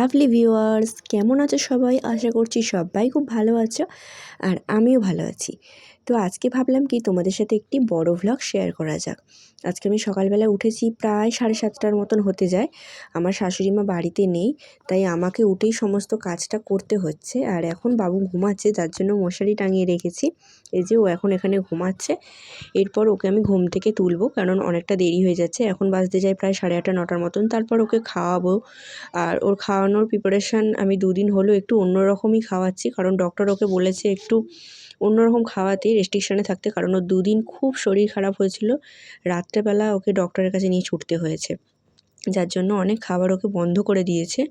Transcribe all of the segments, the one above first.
Lovely viewers, কেমন আছো সবাই? আশা করছি সবাই খুব ভালো আছো আর আমিও ভালো আছি। তো আজকে ভাবলাম কি তোমাদের সাথে একটি বড় ভ্লগ শেয়ার করা যাক। আজকে আমি সকালবেলা উঠেছি, প্রায় 7:30টার মতন হতে যায়। আমার শাশুড়ি মা বাড়িতে নেই, তাই আমাকে উঠেই সমস্ত কাজটা করতে হচ্ছে। আর এখন বাবু ঘুমাচ্ছে, যার জন্য মশারি টাঙিয়ে রেখেছি। এই যে ও এখন এখানে ঘুমাচ্ছে। এরপর ওকে আমি ঘুম থেকে তুলবো, কারণ অনেকটা দেরি হয়ে যাচ্ছে। এখন বাজতে যায় প্রায় 8:30 9টার মতন। তারপর ওকে খাওয়াবো। আর ওর খাওয়ানোর প্রিপারেশান আমি 2 দিন হলো একটু অন্যরকমই খাওয়াচ্ছি, কারণ ডক্টর ওকে বলেছে একটু অন্যরকম খাওয়াতে, রেস্ট্রিকশানে থাকতে। কারণ ওর 2 দিন খুব শরীর খারাপ হয়েছিল। রাত্রেবেলা ওকে ডক্টরের কাছে নিয়ে ছুটতে হয়েছে, যার জন্য অনেক খাবার ওকে বন্ধ করে দিয়েছে।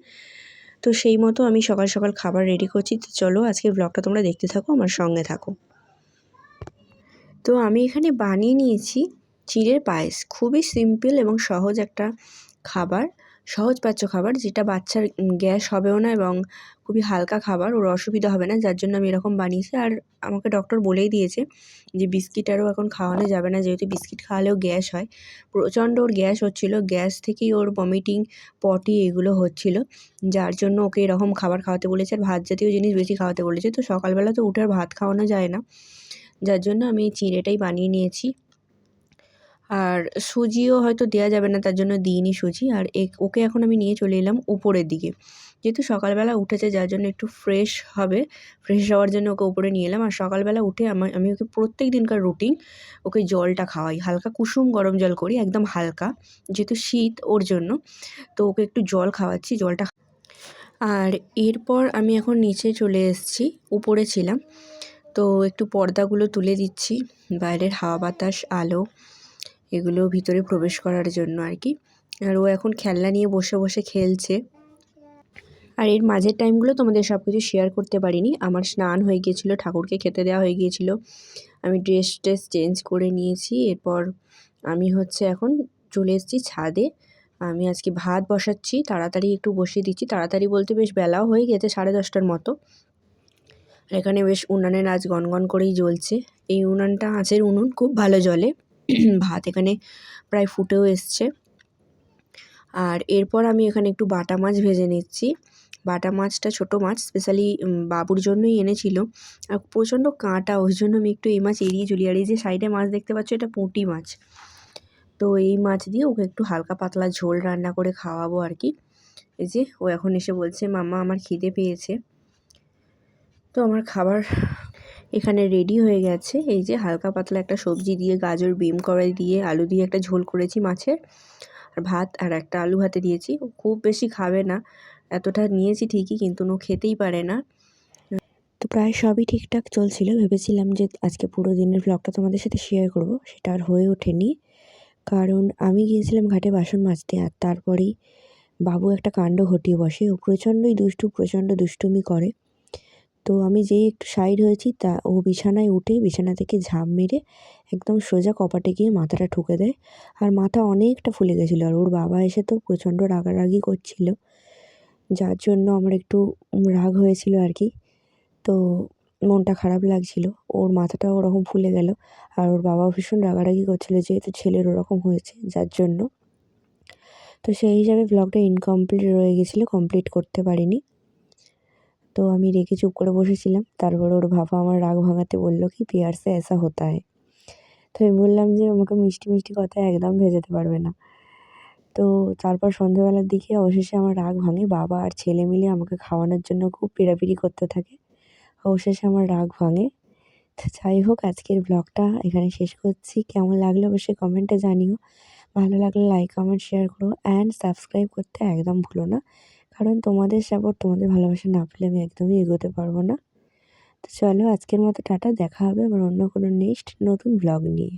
তো সেই মতো আমি সকাল সকাল খাবার রেডি করছি। তো চলো আজকের ব্লগটা তোমরা দেখতে থাকো, আমার সঙ্গে থাকো। তো আমি এখানে বানিয়ে নিয়েছি চিঁড়ের পায়েস। খুবই সিম্পল এবং সহজ একটা খাবার, সহজপাচ্য খাবার, যেটা বাচ্চার গ্যাস হবেও না এবং খুবই হালকা খাবার, ওর অসুবিধা হবে না। যার জন্য আমি এরকম বানিয়েছি। আর আমাকে ডক্টর বলেই দিয়েছে যে বিস্কিট আরও এখন খাওয়ানো যাবে না, যেহেতু বিস্কিট খাওয়ালেও গ্যাস হয়। প্রচণ্ড ওর গ্যাস হচ্ছিল, গ্যাস থেকেই ওর ভমিটিং, পটি এগুলো হচ্ছিল। যার জন্য ওকে এরকম খাবার খাওয়াতে বলেছে। আর ভাত জাতীয় জিনিস বেশি খাওয়াতে বলেছে। তো সকালবেলা তো উঠে আর ভাত খাওয়ানো যায় না, যার জন্য আমি এই চিঁড়েটাই বানিয়ে নিয়েছি। আর সুজিও হয়তো দেওয়া যাবে না, তার জন্য দিইনি সুজি। আর ওকে এখন আমি নিয়ে চলে এলাম উপরের দিকে, যেহেতু সকালবেলা উঠেছে, যার জন্য একটু ফ্রেশ হবে। ফ্রেশ হওয়ার জন্য ওকে উপরে নিয়ে এলাম। আর সকালবেলা উঠে আমি ওকে প্রত্যেক দিনকার রুটিন, ওকে জলটা খাওয়াই, হালকা কুসুম গরম জল করি, একদম হালকা, যেহেতু শীত ওর জন্য। তো ওকে একটু জল খাওয়াচ্ছি, জলটা। আর এরপর আমি এখন নিচে চলে এসেছি, উপরে ছিলাম। তো একটু পর্দাগুলো তুলে দিচ্ছি, বাইরের হাওয়া বাতাস, আলো এগুলো ভিতরে প্রবেশ করার জন্য আর কি। আর ও এখন খেলনা নিয়ে বসে বসে খেলছে। আর এর মাঝের টাইমগুলো তোমাদের সব কিছু শেয়ার করতে পারিনি। আমার স্নান হয়ে গিয়েছিলো, ঠাকুরকে খেতে দেওয়া হয়ে গিয়েছিলো, আমি ড্রেস চেঞ্জ করে নিয়েছি। এরপর আমি এখন চলে এসেছি ছাদে। আমি আজকে ভাত বসাচ্ছি, তাড়াতাড়ি একটু বসিয়ে দিচ্ছি। তাড়াতাড়ি বলতে বেশ বেলাও হয়ে গেছে, 10:30টার মতো। আর এখানে বেশ উনানের আঁচ গনগন করেই জ্বলছে। এই উনানটা আঁচের উনুন, খুব ভালো জ্বলে। ভাত এখানে প্রায় ফুটেও এসছে। আর এরপর আমি এখানে একটু বাটা মাছ ভেজে নিচ্ছি। বাটা মাছটা ছোটো মাছ, স্পেশালি বাবুর জন্যই এনেছিল। আর প্রচণ্ড কাঁটা, ওই জন্য আমি একটু এই মাছ এড়িয়ে চলি। আর এই যে সাইডে মাছ দেখতে পাচ্ছ, এটা পুঁটি মাছ। তো এই মাছ দিয়ে ওকে একটু হালকা পাতলা ঝোল রান্না করে খাওয়াবো আর কি। এই যে ও এখন এসে বলছে, মাম্মা আমার খিদে পেয়েছে। তো আমার খাবার এখানে রেডি হয়ে গেছে। এই যে হালকা পাতলা একটা সবজি দিয়ে, গাজর বিম কড়াই দিয়ে, আলু দিয়ে একটা ঝোল করেছি মাছের। আর ভাত আর একটা আলু ভাতে দিয়েছি। ও খুব বেশি খাবে না, এতটা নিয়েছি ঠিকই, কিন্তু ও খেতেই পারে না। তো প্রায় সবই ঠিকঠাক চলছিল। ভেবেছিলাম যে আজকে পুরো দিনের ভ্লগটা তোমাদের সাথে শেয়ার করব, সেটা আর হয়ে ওঠেনি। কারণ আমি গিয়েছিলাম ঘাটে বাসন মাজতে, আর তারপরেই বাবু একটা কাণ্ড ঘটিয়ে বসে। ও প্রচণ্ড দুষ্টুমি করে। তো আমি যেই একটু সাইড হয়েছি, ও বিছানায় উঠে বিছানা থেকে ঝাঁপ মেরে একদম সোজা কপাটে গিয়ে মাথাটা ঠুকে দেয়। আর মাথা অনেকটা ফুলে গেছিলো। আর ওর বাবা এসে তো প্রচণ্ড রাগারাগি করছিল, যার জন্য আমার একটু রাগ হয়েছিল আর কি। তো মনটা খারাপ লাগছিল, ওর মাথাটা ওরকম ফুলে গেল। আর ওর বাবাও ভীষণ রাগারাগি করছিল, যেহেতু ছেলের ওরকম হয়েছে, যার জন্য। তো সেই হিসাবে ব্লগটা ইনকমপ্লিট রয়ে গেছিলো, কমপ্লিট করতে পারিনি। তো আমি রেখে চুপ করে বসেছিলাম। তারপরে ওর বাবা আমার রাগ ভাঙাতে বলল কি, প্যার সে ऐसा होता है। তো আমি বললাম যে আমাকে মিষ্টি কথায় একদম ভেজাতে পারবে না। তো তারপর সন্ধ্যেবেলার দিকে অবশেষে আমার রাগ ভাঙে। বাবা আর ছেলে মিলে আমাকে খাওয়ানোর জন্য খুব পিড়াপিড়ি করতে থাকে। অবশেষে আমার রাগ ভাঙে। তো যাই হোক, আজকের ব্লগটা এখানে শেষ করছি। কেমন লাগলো অবশ্যই কমেন্টে জানিও। ভালো লাগলে লাইক, কমেন্ট, শেয়ার করো অ্যান্ড সাবস্ক্রাইব করতে একদম ভুলো না। কারণ তোমাদের সাপোর্ট, তোমাদের ভালোবাসা না পেলে আমি একদমই এগোতে পারবো না। তো চলো আজকের মতো টাটা, দেখা হবে আবার অন্য কোনো নেক্সট নতুন ব্লগ নিয়ে।